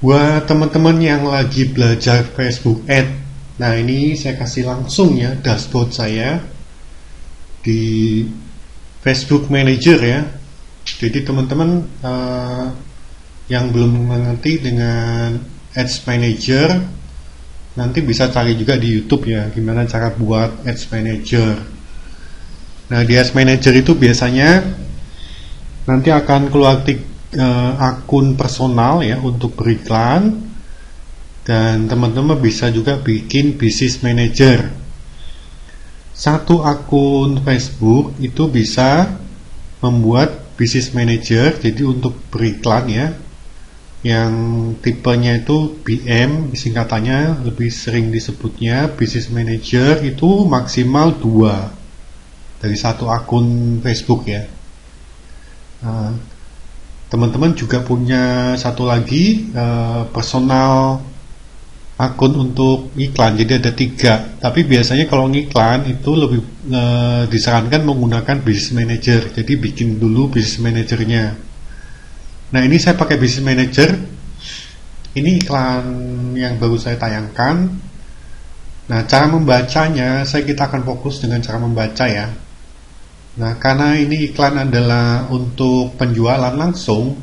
Buat teman-teman yang lagi belajar Facebook Ads, nah ini saya kasih langsung ya dashboard saya di Facebook Manager ya. Jadi teman-teman yang belum mengerti dengan Ads Manager, nanti bisa cari juga di YouTube ya, gimana cara buat Ads Manager. Nah di Ads Manager itu biasanya nanti akan keluar akun personal ya untuk beriklan, dan teman-teman bisa juga bikin business manager. Satu akun Facebook itu bisa membuat business manager, jadi untuk beriklan ya, yang tipenya itu BM, singkatannya lebih sering disebutnya business manager, itu maksimal 2 dari satu akun Facebook ya. Teman-teman juga punya satu lagi personal akun untuk iklan, jadi ada 3. Tapi biasanya kalau ngiklan itu lebih disarankan menggunakan business manager, jadi bikin dulu business managernya. Nah ini saya pakai business manager, ini iklan yang baru saya tayangkan. Nah cara membacanya kita akan fokus dengan cara membaca ya. Nah, karena ini iklan adalah untuk penjualan langsung,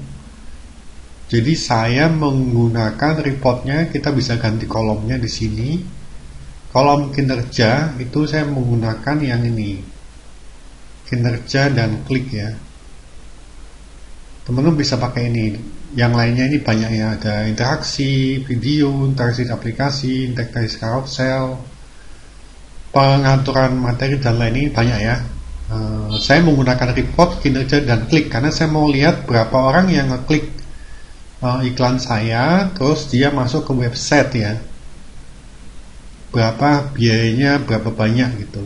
jadi saya menggunakan reportnya, kita bisa ganti kolomnya di sini. Kolom kinerja itu saya menggunakan yang ini, kinerja dan klik ya. Teman-teman bisa pakai ini. Yang lainnya ini banyak ya, ada interaksi video, interaksi aplikasi, interaksi carousel, pengaturan materi dan lain ini banyak ya. Saya menggunakan report, kinerja, dan klik karena saya mau lihat berapa orang yang ngeklik iklan saya, terus dia masuk ke website ya, berapa biayanya, berapa banyak gitu.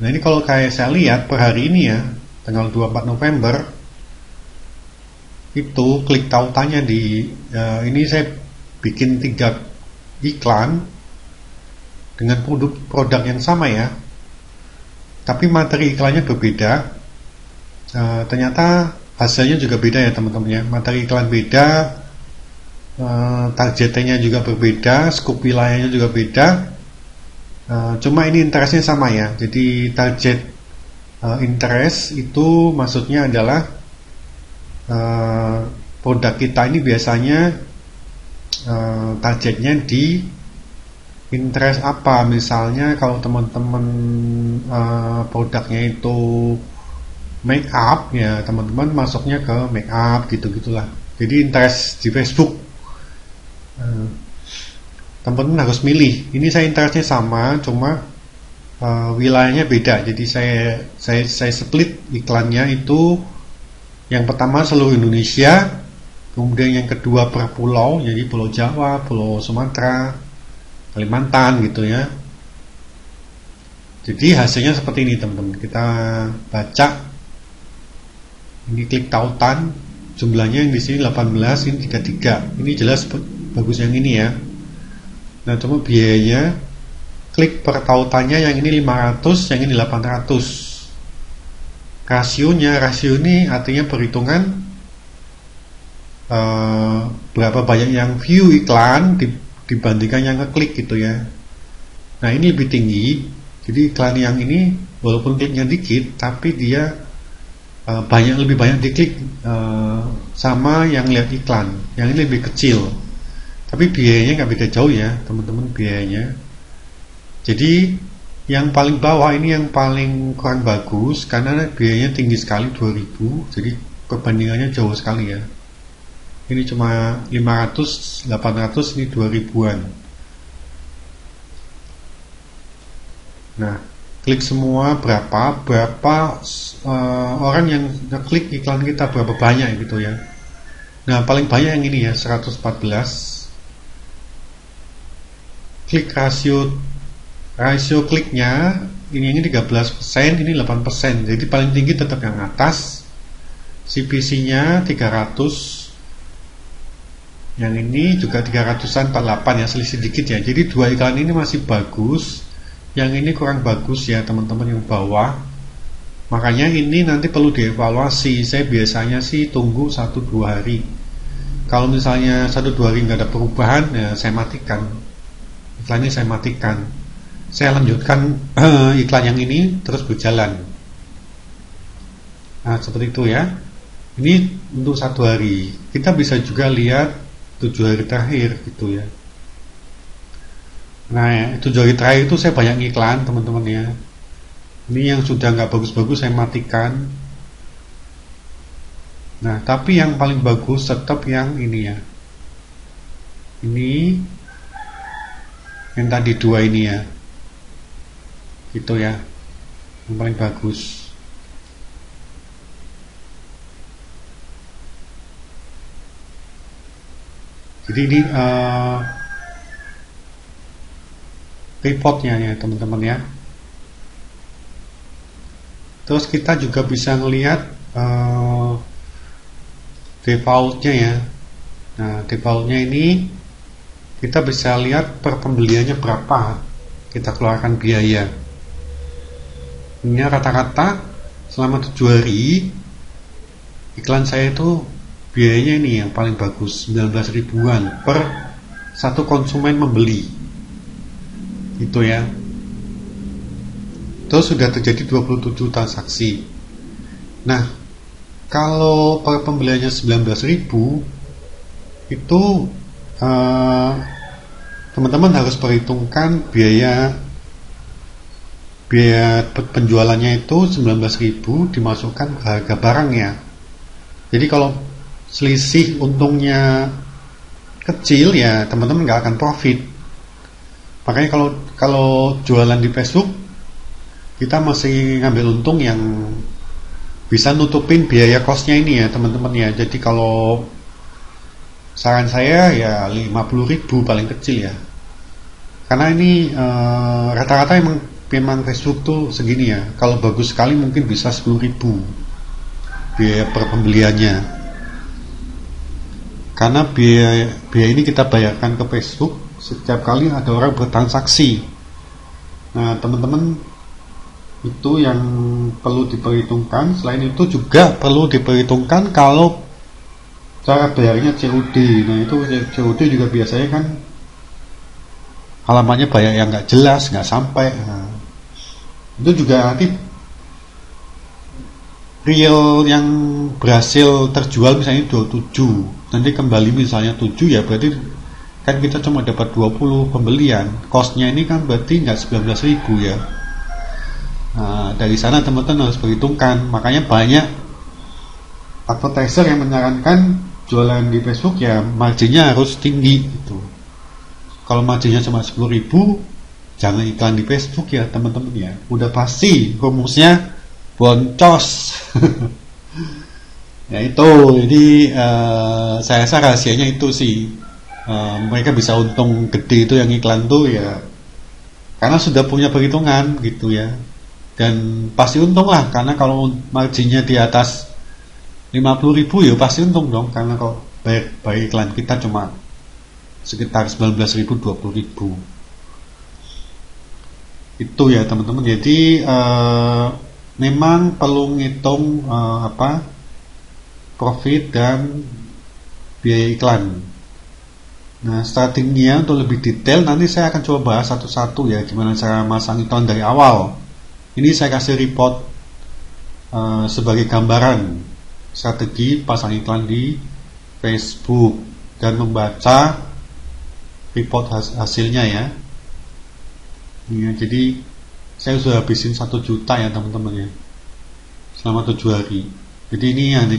Nah ini kalau kayak saya lihat per hari ini ya, tanggal 24 November itu klik tautannya di ini saya bikin 3 iklan dengan produk yang sama ya, tapi materi iklannya berbeda. Ternyata hasilnya juga beda ya teman-teman ya. Materi iklan beda, targetnya juga berbeda, scope wilayahnya juga beda. Cuma ini interestnya sama ya. Jadi target interest itu maksudnya adalah produk kita ini biasanya targetnya di interest apa. Misalnya kalau teman-teman produknya itu make up ya, teman-teman masuknya ke make up gitu-gitulah. Jadi interest di Facebook teman-teman harus milih. Ini saya interestnya sama, cuma wilayahnya beda. Jadi saya split iklannya itu, yang pertama seluruh Indonesia, kemudian yang kedua per pulau, jadi Pulau Jawa, Pulau Sumatera, Kalimantan gitu ya. Jadi hasilnya seperti ini teman-teman. Kita baca, ini klik tautan, jumlahnya yang di sini 18, ini 33. Ini jelas bagus yang ini ya. Nah cuma biayanya, klik per tautannya yang ini 500, yang ini 800. Rasio ini artinya perhitungan berapa banyak yang view iklan dibandingkan yang ngeklik gitu ya. Nah ini lebih tinggi, jadi iklan yang ini walaupun kliknya dikit, tapi dia lebih banyak diklik sama yang lihat iklan. Yang ini lebih kecil, tapi biayanya nggak beda jauh ya teman-teman biayanya. Jadi yang paling bawah ini yang paling kurang bagus karena biayanya tinggi sekali, 2000, jadi perbandingannya jauh sekali ya. Ini cuma 500, 800, ini 2000-an. Nah, klik semua berapa orang yang klik iklan kita, berapa banyak gitu ya. Nah, paling banyak yang ini ya, 114. Klik rasio kliknya ini 13%, ini 8%. Jadi paling tinggi tetap yang atas. CPC-nya 300. Yang ini juga 300-an, 48 ya, selisih dikit ya. Jadi 2 iklan ini masih bagus, yang ini kurang bagus ya teman-teman yang bawah. Makanya ini nanti perlu dievaluasi. Saya biasanya sih tunggu 1-2 hari. Kalau misalnya 1-2 hari nggak ada perubahan, ya saya matikan iklannya, saya matikan, saya lanjutkan iklan yang ini terus berjalan. Nah seperti itu ya. Ini untuk 1 hari. Kita bisa juga lihat 7 hari terakhir gitu ya. Nah 7 hari terakhir itu saya banyak iklan teman-teman ya. Ini yang sudah nggak bagus-bagus saya matikan. Nah tapi yang paling bagus tetap yang ini ya. Ini yang tadi 2 ini ya. Gitu ya. Yang paling bagus. Jadi ini reportnya ya teman-teman ya. Terus kita juga bisa melihat defaultnya ya. Nah defaultnya ini kita bisa lihat per pembeliannya berapa kita keluarkan biaya. Ini rata-rata selama 7 hari iklan saya itu biayanya ini yang paling bagus, 19 ribuan per satu konsumen membeli itu ya. Terus sudah terjadi 27 transaksi. Nah kalau per pembeliannya 19.000 itu teman-teman harus perhitungkan biaya penjualannya itu 19.000 dimasukkan ke harga barangnya. Jadi kalau selisih untungnya kecil ya teman-teman nggak akan profit. Makanya kalau jualan di Facebook kita masih ngambil untung yang bisa nutupin biaya costnya ini ya teman-teman ya. Jadi kalau saran saya ya 50.000 paling kecil ya. Karena ini rata-rata memang Facebook tuh segini ya. Kalau bagus sekali mungkin bisa 10.000 biaya per pembeliannya. Karena biaya ini kita bayarkan ke Facebook setiap kali ada orang bertransaksi. Nah teman-teman itu yang perlu diperhitungkan. Selain itu juga perlu diperhitungkan kalau cara bayarnya COD. Nah itu COD juga biasanya kan halamannya banyak yang nggak jelas, nggak sampai. Nah, itu juga nanti real yang berhasil terjual misalnya 27, nanti kembali misalnya 7 ya berarti kan kita cuma dapat 20 pembelian, costnya ini kan berarti nggak 19.000 ya. Nah, dari sana teman-teman harus perhitungkan. Makanya banyak advertiser yang menyarankan jualan di Facebook ya marginnya harus tinggi gitu. Kalau marginnya cuma 10.000 jangan iklan di Facebook ya teman-teman ya, udah pasti rumusnya boncos. Ya itu, jadi saya rasa rahasianya itu sih, mereka bisa untung gede itu yang iklan tuh ya karena sudah punya perhitungan gitu ya, dan pasti untung lah karena kalau marginnya di atas 50.000 ya pasti untung dong, karena kalau bayar iklan kita cuma sekitar 19.000 20.000 itu ya teman-teman. Jadi memang perlu ngitung profit dan biaya iklan. Nah strateginya untuk lebih detail nanti saya akan coba bahas satu-satu ya, gimana cara masang iklan dari awal. Ini saya kasih report sebagai gambaran strategi pasang iklan di Facebook dan membaca report hasilnya ya. Ya, jadi saya sudah habisin 1 juta ya teman-teman ya selama 7 hari. Jadi ini yang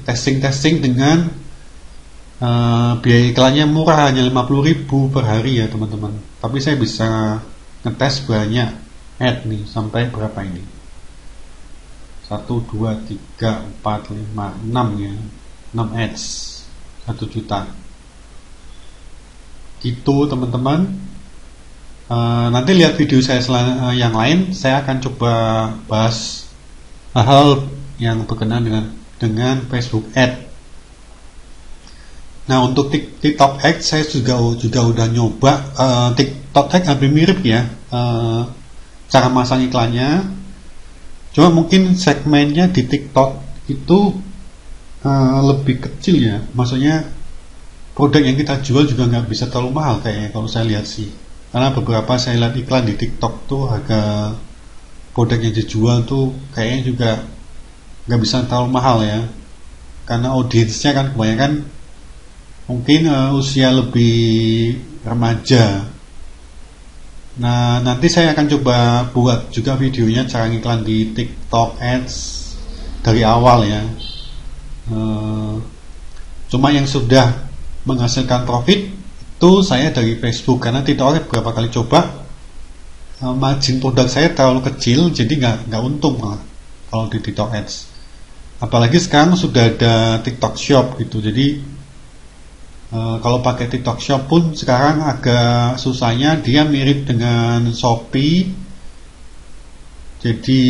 testing dengan biaya iklannya murah, hanya 50.000 per hari ya teman-teman. Tapi saya bisa ngetes banyak ad nih, sampai berapa ini? 1, 2, 3, 4, 5, 6 ya, 6 ads 1 juta gitu teman-teman. Nanti lihat video saya yang lain, saya akan coba bahas hal yang berkenaan dengan Facebook Ad. Nah untuk TikTok Ad saya juga udah nyoba. TikTok Ad hampir mirip ya cara masang iklannya, cuma mungkin segmennya di TikTok itu lebih kecil ya, maksudnya produk yang kita jual juga nggak bisa terlalu mahal kayaknya kalau saya lihat sih. Karena beberapa saya lihat iklan di TikTok tuh harga produk yang dijual tuh kayaknya juga nggak bisa terlalu mahal ya. Karena audiensnya kan kebanyakan mungkin usia lebih remaja. Nah, nanti saya akan coba buat juga videonya cara ngiklan di TikTok Ads dari awal ya. Cuma yang sudah menghasilkan profit itu saya dari Facebook, karena TikTok beberapa kali coba, margin produk saya terlalu kecil, jadi nggak untung malah kalau di TikTok Ads. Apalagi sekarang sudah ada TikTok Shop gitu, jadi kalau pakai TikTok Shop pun sekarang agak susahnya, dia mirip dengan Shopee. Jadi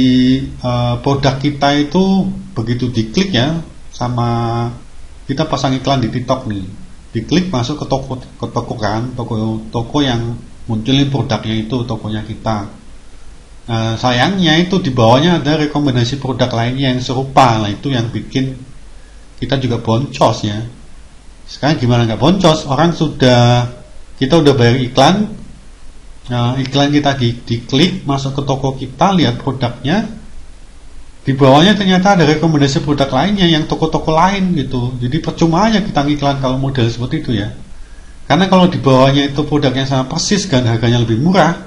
produk kita itu begitu diklik ya, sama kita pasang iklan di TikTok nih, diklik masuk ke toko kan, toko yang munculin produknya itu tokonya kita. Nah, sayangnya itu di bawahnya ada rekomendasi produk lainnya yang serupa. Nah, itu yang bikin kita juga boncos ya. Sekarang gimana nggak boncos? Orang kita udah bayar iklan. Nah, iklan kita diklik masuk ke toko kita, lihat produknya, di bawahnya ternyata ada rekomendasi produk lainnya yang toko-toko lain gitu. Jadi percuma aja kita ngiklan kalau model seperti itu ya. Karena kalau di bawahnya itu produk yang sama persis kan, harganya lebih murah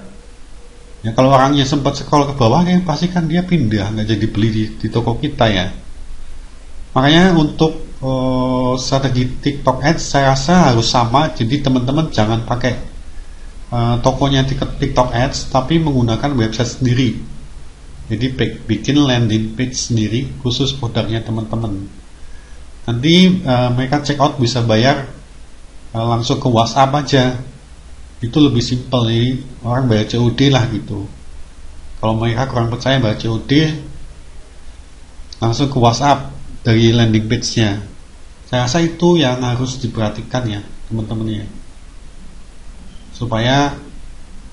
ya, kalau orangnya sempat scroll ke bawah kan pasti kan dia pindah, nggak jadi beli di toko kita ya. Makanya untuk strategi TikTok Ads saya rasa harus sama. Jadi teman-teman jangan pakai tokonya TikTok Ads, tapi menggunakan website sendiri. Jadi bikin landing page sendiri khusus produknya teman-teman. Nanti mereka check out bisa bayar langsung ke WhatsApp aja. Itu lebih simpel nih, orang bayar COD lah gitu. Kalau mereka kurang percaya bayar COD, langsung ke WhatsApp dari landing page-nya. Saya rasa itu yang harus diperhatikan ya teman-teman ya, supaya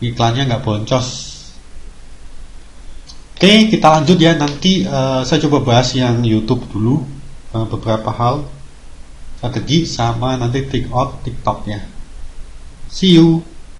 iklannya nggak boncos. Oke, kita lanjut ya. Nanti saya coba bahas yang YouTube dulu, beberapa hal strategi sama nanti TikTok ya. See you.